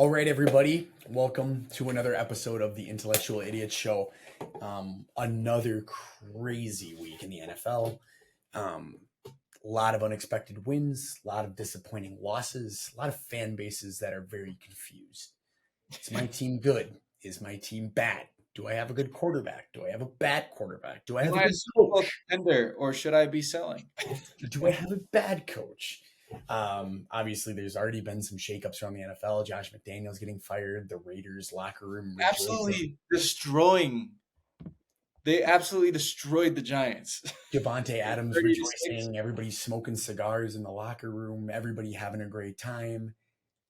All right, everybody, welcome to another episode of the Intellectual Idiot Show. Another crazy week in the NFL. A lot of unexpected wins, a lot of disappointing losses, a lot of fan bases that are very confused. Is my team good? Is my team bad? Do I have a good quarterback? Do I have a bad quarterback? Do I have Am a I a good Super Bowl coach? contender or should I be selling? Do I have a bad coach? Obviously, there's already been some shakeups around the NFL. Josh McDaniels getting fired, the Raiders locker room rejoicing. Absolutely destroying. They absolutely destroyed the Giants. Javante Adams 30-6. rejoicing. Everybody smoking cigars in the locker room. Everybody having a great time.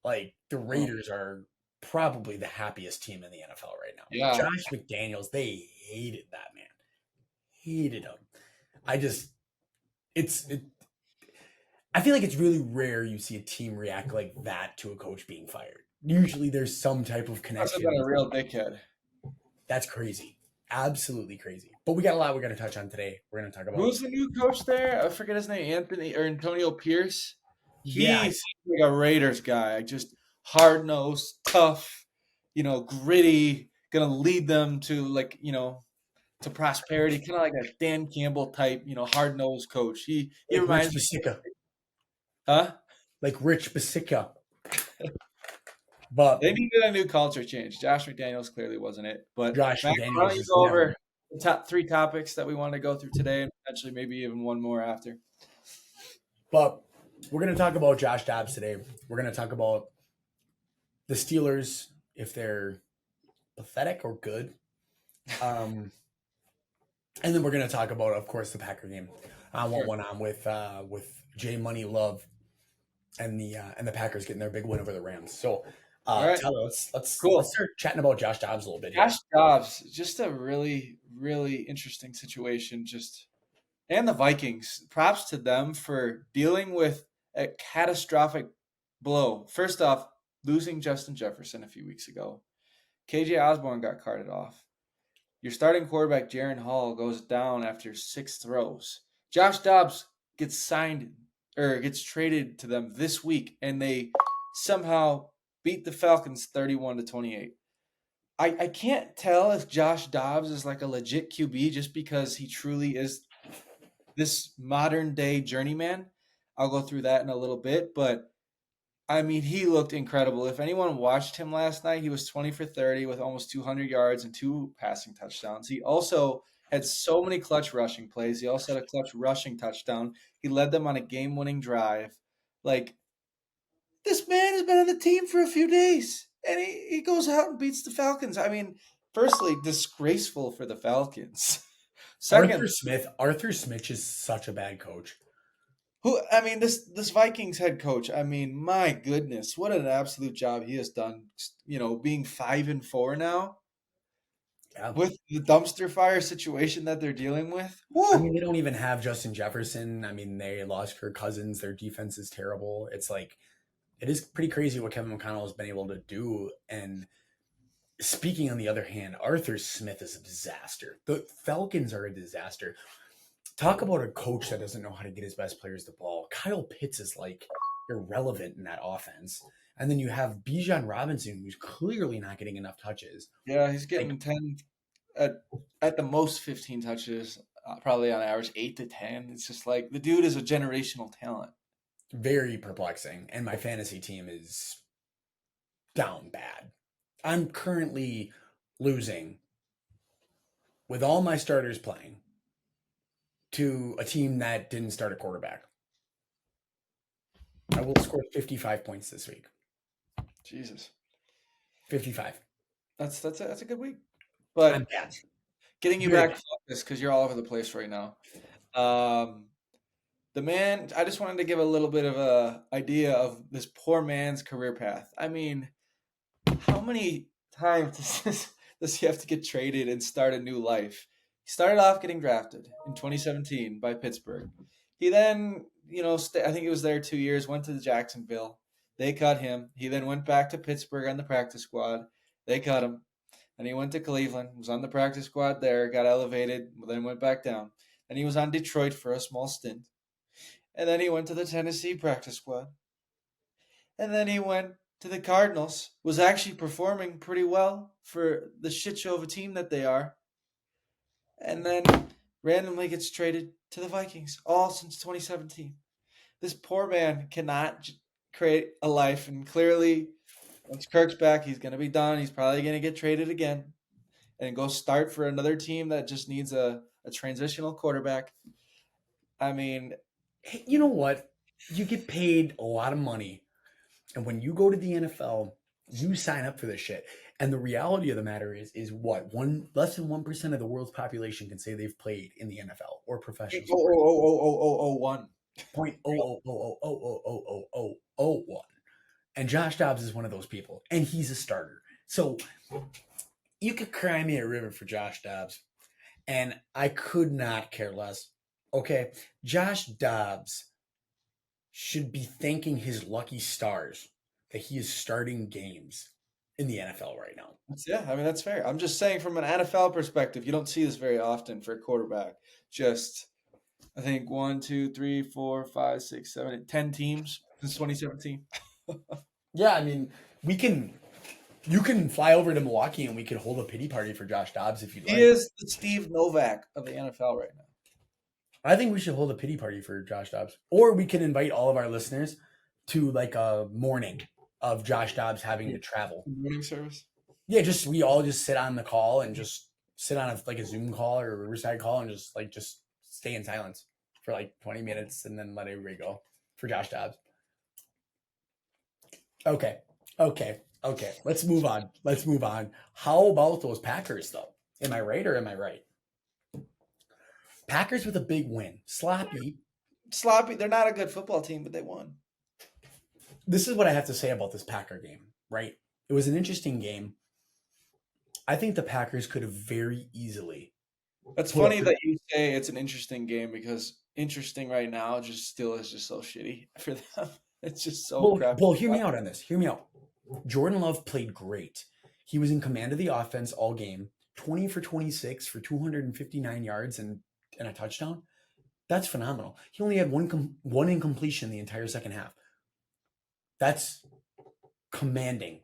Like the Oh, Raiders are probably the happiest team in the NFL right now. yeah. Josh McDaniels, they hated that man. Hated him. I just, it's, it, I feel like it's really rare you see a team react like that to a coach being fired. Usually there's some type of Must have connection. been a real dickhead. That's crazy. Absolutely crazy. But we got a lot we're going to touch on today. We're going to talk about, Who's the new coach there? I forget his name. Anthony or Antonio Pierce. yeah, He seems like a Raiders guy. Just hard nosed, tough, gritty, gonna lead them to to prosperity, kind of like a Dan Campbell type, hard nosed coach. He like Rich reminds me, Basica. huh? Like Rich Basica. But They needed a new culture change. Josh McDaniels clearly wasn't it. But Josh Mac, why McDaniels don't you is go never. over the top three topics that we want to go through today, and potentially maybe even one more after? But we're going to talk about Josh Dobbs today. We're going to talk about the Steelers, if they're pathetic or good. And then we're going to talk about, of course, the Packer game. What Sure. went on with Jay Money Love and the Packers getting their big win over the Rams. So, All right. Tyler, let's Cool. start chatting about Josh Dobbs a little bit here. Josh Dobbs, just a really, really interesting situation. And the Vikings, props to them for dealing with a catastrophic blow. First off, losing Justin Jefferson a few weeks ago. KJ Osborne got carted off. Your starting quarterback, Jaron Hall, goes down after 6 throws. Josh Dobbs gets signed or gets traded to them this week, and they somehow beat the Falcons 31-28. I can't tell if Josh Dobbs is like a legit QB just because he truly is this modern day journeyman. I'll go through that in a little bit, but I mean, he looked incredible. If anyone watched him last night, he was 20 for 30 with almost 200 yards and 2 passing touchdowns. He also had so many clutch rushing plays. He also had a clutch rushing touchdown. He led them on a game-winning drive. Like, this man has been on the team for a few days, and he goes out and beats the Falcons. I mean, firstly, disgraceful for the Falcons. Arthur Second, Smith. Arthur Smith is such a bad coach. this Vikings head coach, I mean, my goodness, what an absolute job he has done, being 5-4 now Yeah. with the dumpster fire situation that they're dealing with. I mean, Woo! they don't even have Justin Jefferson. I mean, they lost Kirk Cousins. Their defense is terrible. It's like, it is pretty crazy what Kevin McConnell has been able to do. And speaking on the other hand, Arthur Smith is a disaster. The Falcons are a disaster. Talk about a coach that doesn't know how to get his best players the ball. Kyle Pitts is like irrelevant in that offense. And then you have Bijan Robinson, who's clearly not getting enough touches. Yeah, he's Like, getting 10 at the most 15 touches, probably on average 8 to 10. It's just like the dude is a generational talent. very perplexing. And my fantasy team is down bad. I'm currently losing with all my starters playing to a team that didn't start a quarterback. I will score 55 points this week. Jesus. 55. That's a good week. I'm But bad. getting you Very back bad. focused because you're all over the place right now. Um, the man, I just wanted to give a little bit of a idea of this poor man's career path. I mean, how many times does he have to get traded and start a new life? He started off getting drafted in 2017 by Pittsburgh. He then, I think he was there 2 years, went to Jacksonville. They cut him. He then went back to Pittsburgh on the practice squad. They cut him. And he went to Cleveland, was on the practice squad there, got elevated, then went back down. And he was on Detroit for a small stint. And then he went to the Tennessee practice squad. And then he went to the Cardinals, was actually performing pretty well for the shit show of a team that they are, and then randomly gets traded to the Vikings, all since 2017. This poor man cannot create a life, and clearly, once Kirk's back, he's going to be done. He's probably going to get traded again and go start for another team that just needs a transitional quarterback. I mean, Hey, you know what? You get paid a lot of money, and when you go to the NFL, you sign up for this shit. And the reality of the matter is what one less than 1% of the world's population can say they've played in the NFL or professional sports. 0.00001. Point oh oh oh oh oh oh oh oh oh one. And Josh Dobbs is one of those people, and he's a starter. So you could cry me a river for Josh Dobbs, and I could not care less. Okay, Josh Dobbs should be thanking his lucky stars that he is starting games in the NFL right now. Yeah, I mean that's fair. I'm just saying from an NFL perspective, you don't see this very often for a quarterback. Just I think 1, 2, 3, 4, 5, 6, 7, 8, 10 teams since 2017. Yeah, I mean, we can. You can fly over to Milwaukee and we could hold a pity party for Josh Dobbs if you'd He like. is the Steve Novak of the NFL right now. I think we should hold a pity party for Josh Dobbs, or we can invite all of our listeners to like a morning of Josh Dobbs having to travel. Morning service. Yeah, just we all just sit on the call and just sit on a Zoom call or a Riverside call and just stay in silence for like 20 minutes and then let everybody go for Josh Dobbs. Okay, okay. Let's move on. Let's move on. How about those Packers though? Am I right or am I right? Packers with a big win. Sloppy. Sloppy. They're not a good football team, but they won. This is what I have to say about this Packer game, right? It was an interesting game. I think the Packers could have very easily. That's funny that you say it's an interesting game because interesting right now just still is just so shitty for them. It's just so crap. Well, hear me out on this. Hear me out. Jordan Love played great. He was in command of the offense all game. 20 for 26 for 259 yards and a touchdown. That's phenomenal. He only had one incompletion the entire second half. That's commanding.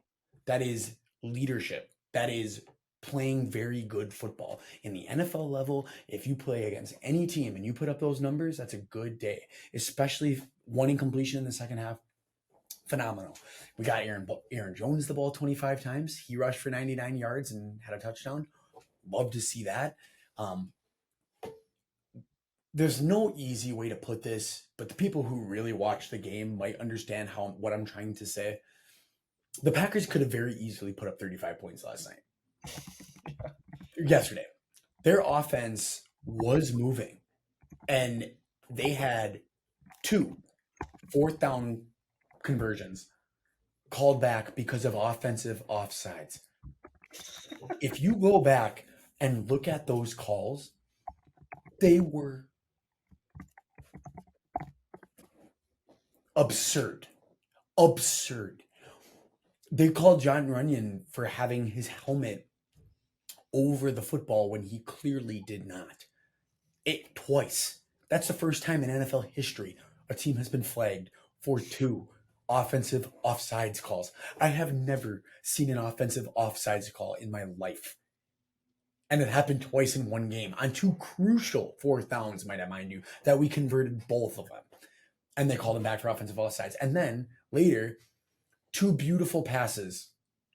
That is leadership. That is playing very good football. In the NFL level, if you play against any team and you put up those numbers, that's a good day, especially one incompletion in the second half. Phenomenal. We got Aaron Jones the ball 25 times. He rushed for 99 yards and had a touchdown. Love to see that. There's no easy way to put this, but the people who really watch the game might understand what I'm trying to say. The Packers could have very easily put up 35 points last night. Yesterday. Their offense was moving, and they had 2 fourth down conversions called back because of offensive offsides. If you go back and look at those calls, they were absurd. They called John Runyon for having his helmet over the football when he clearly did not. It twice. That's the first time in NFL history a team has been flagged for 2 offensive offsides calls. I have never seen an offensive offsides call in my life. And it happened twice in one game on 2 crucial fourth downs, might I mind you, that we converted both of them. And they called them back for offensive offsides. And then later, 2 beautiful passes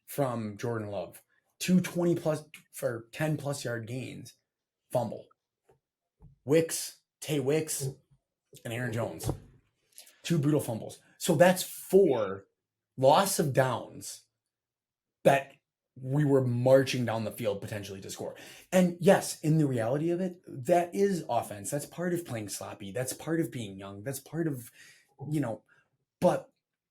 from Jordan Love, 2 20 plus for 10 plus yard gains, fumble. Tay Wicks, and Aaron Jones. 2 brutal fumbles. So that's 4 loss of downs that we were marching down the field potentially to score. And yes, in the reality of it, that is offense. That's part of playing sloppy. That's part of being young. That's part of, but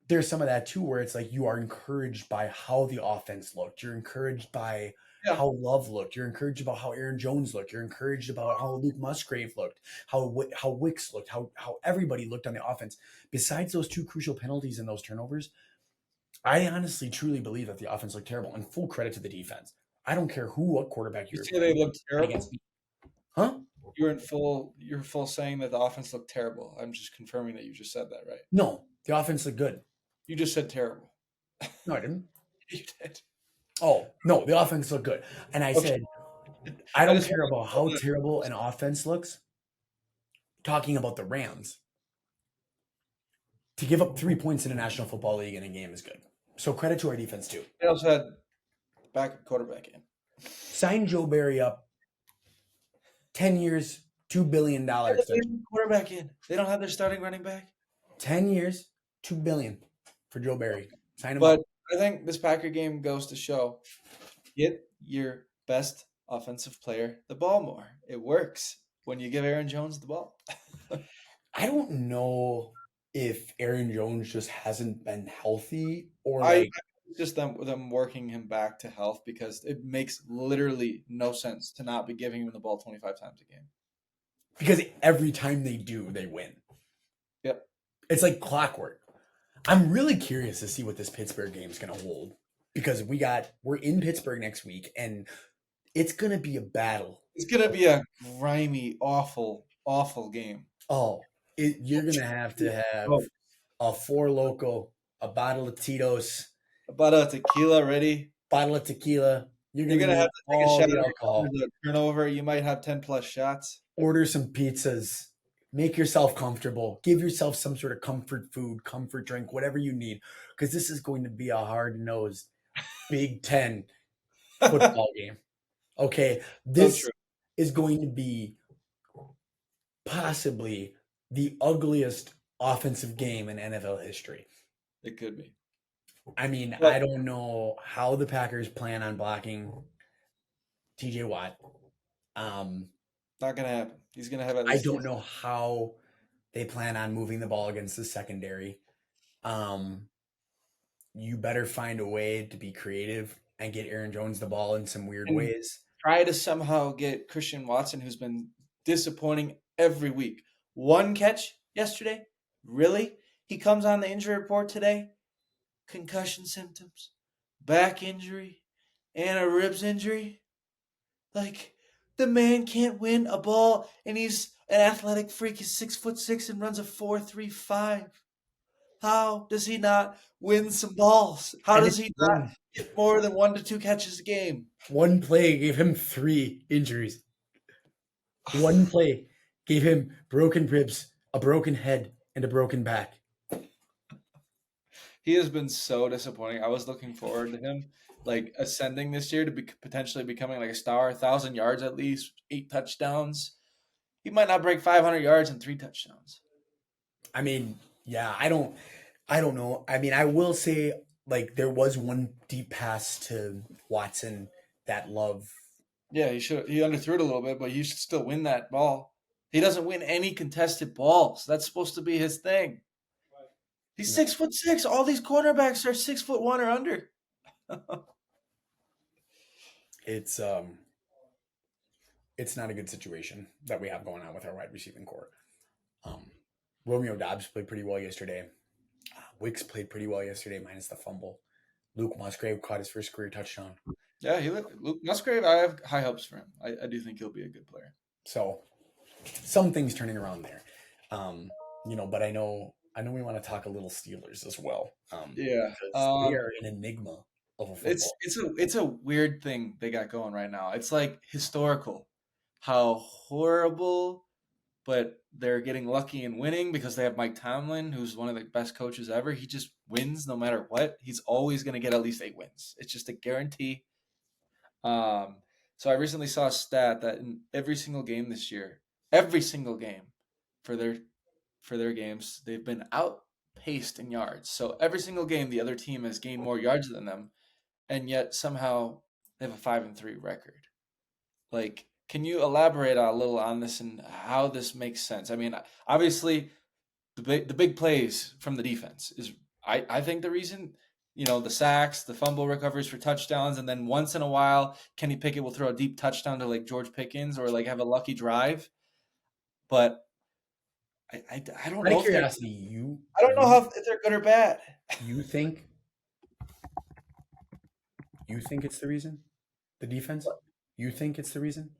there's some of that too, where it's like you are encouraged by how the offense looked. You're encouraged by how Love looked. You're encouraged about how Aaron Jones looked. You're encouraged about how Luke Musgrave looked, how Wicks looked, how everybody looked on the offense. Besides those 2 crucial penalties and those turnovers, I honestly, truly believe that the offense looked terrible, and full credit to the defense. I don't care what quarterback you say they looked terrible. Huh? You're full saying that the offense looked terrible. I'm just confirming that you just said that, right? No, the offense looked good. You just said terrible. No, I didn't. You did. Oh, no, the offense looked good. And I Okay. said, I I don't just care want about how terrible an offense looks. Talking about the Rams, to give up 3 points in the National Football League in a game is good. So credit to our defense too. they also had backup quarterback in. Sign Joe Barry up, 10 years, $2 billion extension. Quarterback in. They don't have their starting running back. 10 years, $2 billion for Joe Barry. Sign him But up. I think this Packer game goes to show get your best offensive player the ball more. It works when you give Aaron Jones the ball. I don't know if Aaron Jones just hasn't been healthy or I like just them working him back to health because it makes literally no sense to not be giving him the ball 25 times a game. because every time they do, they win. Yep. It's like clockwork. I'm really curious to see what this Pittsburgh game is going to hold because we're in Pittsburgh next week and it's going to be a battle. It's gonna be a grimy, awful, awful game. Oh, you're going to have Oh, a Four Loco, a bottle of Tito's, about a tequila ready. bottle of tequila. You're You're going to gonna have need to take a all shot the every time alcohol. there's a turnover. You might have 10 plus shots. Order some pizzas. Make yourself comfortable. Give yourself some sort of comfort food, comfort drink, whatever you need, because this is going to be a hard-nosed Big Ten So football game. Okay, true. this is going to be possibly the ugliest offensive game in NFL history. It could be. I mean, But I don't know how the Packers plan on blocking TJ Watt. Um, not gonna happen. He's gonna have at I least don't know how they plan on moving the ball against the secondary. Um, you better find a way to be creative and get Aaron Jones the ball in some weird and ways. try to somehow get Christian Watson, who's been disappointing every week. One catch yesterday? Really? He comes on the injury report today. Concussion symptoms, back injury, and a ribs injury. Like, the man can't win a ball, and he's an athletic freak. He's 6'6" and runs a 4.35. How does he not win some balls? How And does it's he not one get more than 1 to 2 catches a game? one play gave him 3 injuries. One play gave him broken ribs, a broken head, and a broken back. He has been so disappointing. I was looking forward to him like ascending this year to be potentially becoming like a star, 1,000 yards at least, 8 touchdowns. He might not break 500 yards and 3 touchdowns. I mean, yeah, I don't know. I mean, I will say like there was one deep pass to Watson that Love. Yeah, he underthrew it a little bit, but he should still win that ball. He doesn't win any contested balls. That's supposed to be his thing. He's 6'6". All these quarterbacks are 6'1" or under. It's it's not a good situation that we have going on with our wide receiving core. Um, Romeo Dobbs played pretty well yesterday. Wicks played pretty well yesterday, minus the fumble. Luke Musgrave caught his first career touchdown. Yeah, Luke Musgrave. I have high hopes for him. I do think he'll be a good player. So some things turning around there. But I know we want to talk a little Steelers as well. Yeah, Because they are an enigma of a football. it's a weird thing they got going right now. It's like historical, how horrible, but they're getting lucky and winning because they have Mike Tomlin, who's one of the best coaches ever. He just wins no matter what. He's always going to get at least 8 wins. It's just a guarantee. Um, so I recently saw a stat that in every single game this year, every single game for their games, they've been outpaced in yards. So every single game, the other team has gained more yards than them, and yet somehow they have a 5-3 record. Like, can you elaborate a little on this and how this makes sense? I mean, obviously, the big plays from the defense is I think the reason. The sacks, the fumble recoveries for touchdowns, and then once in a while, Kenny Pickett will throw a deep touchdown to like George Pickens or like have a lucky drive. But I don't Out of know if they're curiosity, I don't know how if they're good or bad. you think it's the reason? The defense? You think it's the reason?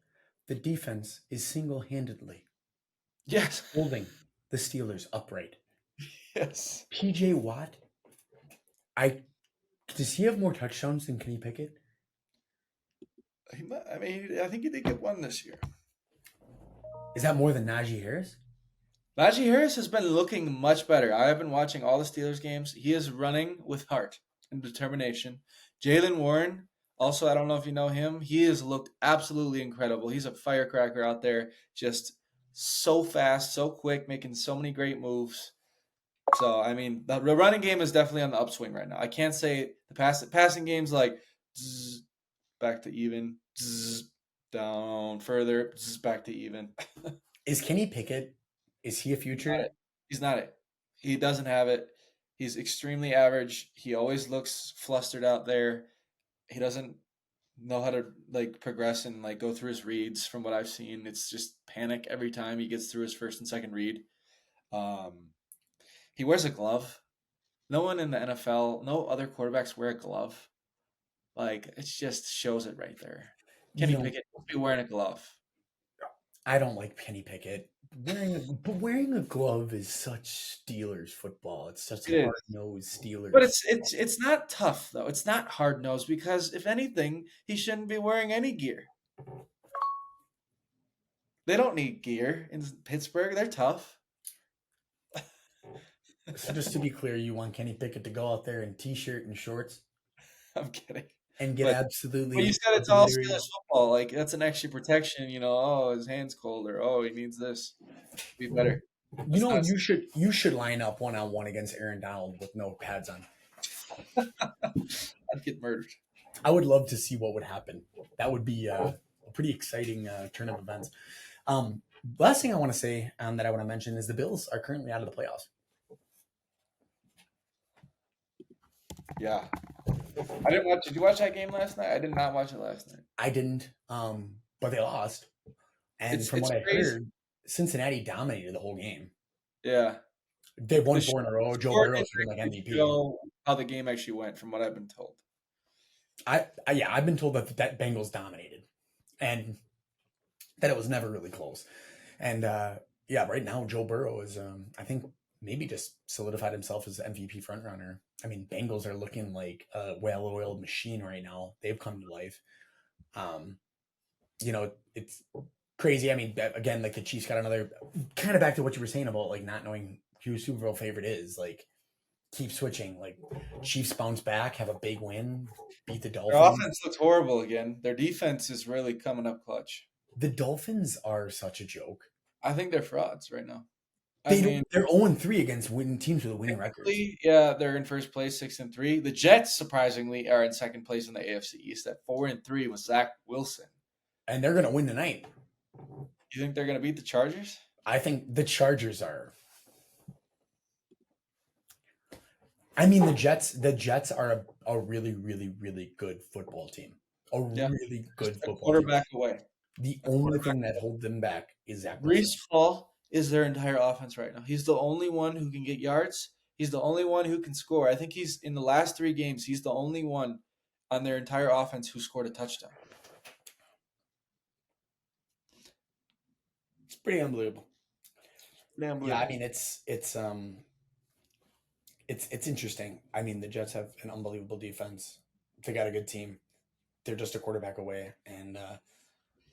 The defense is single-handedly Yes, holding the Steelers upright. yes. PJ Watt, I Does he have more touchdowns than Kenny Pickett? I mean, I think he did get one this year. Is that more than Najee Harris? Najee Harris has been looking much better. I have been watching all the Steelers games. He is running with heart and determination. Jalen Warren, also, I don't know if you know him. He has looked absolutely incredible. He's a firecracker out there, just so fast, so quick, making so many great moves. So, I mean, the running game is definitely on the upswing right now. I can't say the passing game's like zzz, back to even, zzz, down further, zzz, back to even. Is Kenny Pickett? Is he a Not future? it. He's not it. He doesn't have it. He's extremely average. He always looks flustered out there. He doesn't know how to like progress and like go through his reads from what I've seen. It's just panic every time he gets through his first and second read. Um, he wears a glove. No one in the NFL, no other quarterbacks wear a glove. Like it just shows it right there. You Kenny know, Pickett be wearing a glove. I don't like Kenny Pickett. Wearing a glove is such Steelers football. It's such It is. hard nosed But Steelers. it's not tough though. It's not hard nosed because if anything, he shouldn't be wearing any gear. They don't need gear in Pittsburgh. They're tough. So just to be clear, you want Kenny Pickett to go out there in t-shirt and shorts I'm kidding. and get But you absolutely said it's all obliterated. Steelers football. Like that's an extra protection. You know, oh his hand's cold or oh he needs this. Be better. You That's know, not. you should line up one on one against Aaron Donald with no pads on. I'd get murdered. I would love to see what would happen. That would be a pretty exciting turn of events. Um, Last thing I want to say that I want to mention is the Bills are currently out of the playoffs. Yeah. I didn't watch. Did you watch that game last night? I did not watch it last night. I didn't, but they lost. And from It's what I crazy. heard, Cincinnati dominated the whole game. Yeah. They The won short, four in a row. the Joe short Burrow's looking like interview MVP. show how the game actually went, from what I've been told. Yeah, I've been told that Bengals dominated, and that it was never really close. And yeah, right now Joe Burrow is, I think, maybe just solidified himself as the MVP frontrunner. I mean, Bengals are looking like a well-oiled machine right now. They've come to life. Um, it's crazy. I mean, again, like the Chiefs got another kind of back to what you were saying about like not knowing who Super Bowl favorite is. Like, keep switching. Like, Chiefs bounce back, have a big win, beat the Their Dolphins. offense looks horrible again. Their defense is really coming up clutch. The Dolphins are such a joke. I think they're frauds right now. I They don't. mean, They're 0-3 against winning teams with winning records, technically, yeah, they're in first place, 6-3. The Jets, surprisingly, are in second place in the AFC East at 4-3 with Zach Wilson. and they're going to win tonight. You think they're going to beat the Chargers? I think the Chargers are. I mean, the Jets. The Jets are a really, really, really good football team. A Yeah, really just good a football team. quarterback away. The A only quarterback. thing that holds them back is Zach Wilson. Brees Hall is their entire offense right now. He's the only one who can get yards. He's the only one who can score. I think he's in the last 3 games. He's the only one on their entire offense who scored a touchdown. It's pretty unbelievable. Damn Yeah, I unbelievable. mean, it's interesting. I mean, the Jets have an unbelievable defense. They got a good team. They're just a quarterback away, and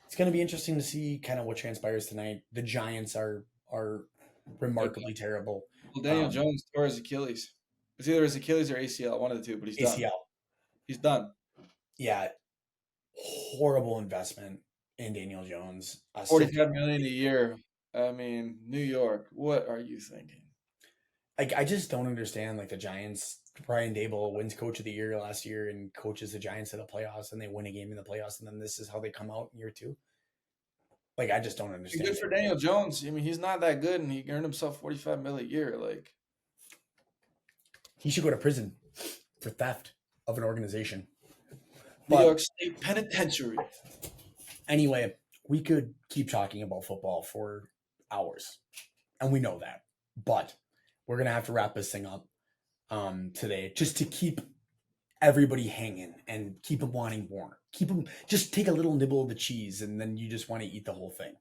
it's going to be interesting to see kind of what transpires tonight. The Giants are remarkably terrible. Well, Daniel Jones tore his Achilles. It's either his Achilles or ACL, one of the two, but he's done. ACL, He's done. yeah, horrible investment in Daniel Jones. Still, 45 million a year. I mean, New York. What are you thinking? like, I just don't understand. Like, the Giants, Brian Dable wins Coach of the Year last year and coaches the Giants to the playoffs, and they win a game in the playoffs, and then this is how they come out in year two. Like, I just don't understand Good for it. Daniel Jones. I mean, he's not that good, and he earned himself 45 million a year. Like, He should go to prison for theft of an organization. New But York State Penitentiary. anyway, we could keep talking about football for hours, and we know that. But we're gonna have to wrap this thing up today, just to keep everybody hanging and keep them wanting more. Keep them. Just take a little nibble of the cheese, and then you just want to eat the whole thing.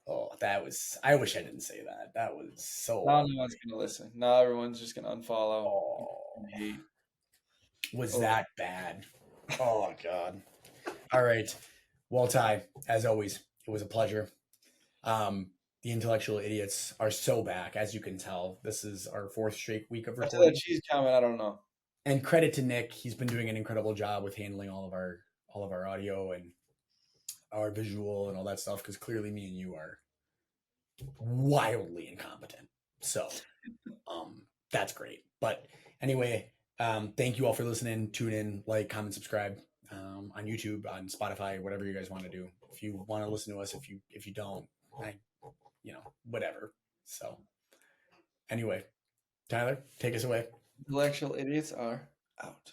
Oh, that was. I wish I didn't say that. That was so. Now no one's gonna listen. Now everyone's just gonna unfollow Oh, and hate. was Oh, that bad. Oh God. All right. Well, Ty, as always, it was a pleasure. Um, the intellectual idiots are so back, as you can tell. This is our fourth straight week of after that recording. cheese comment, I don't know. And credit to Nick, he's been doing an incredible job with handling all of our audio and our visual and all that stuff, because clearly me and you are wildly incompetent. So that's great. But anyway, thank you all for listening. Tune in, like, comment, subscribe on YouTube, on Spotify, whatever you guys want to do. If you want to listen to us, if you don't, I, whatever. So anyway, Tyler, take us away. Intellectual idiots are out.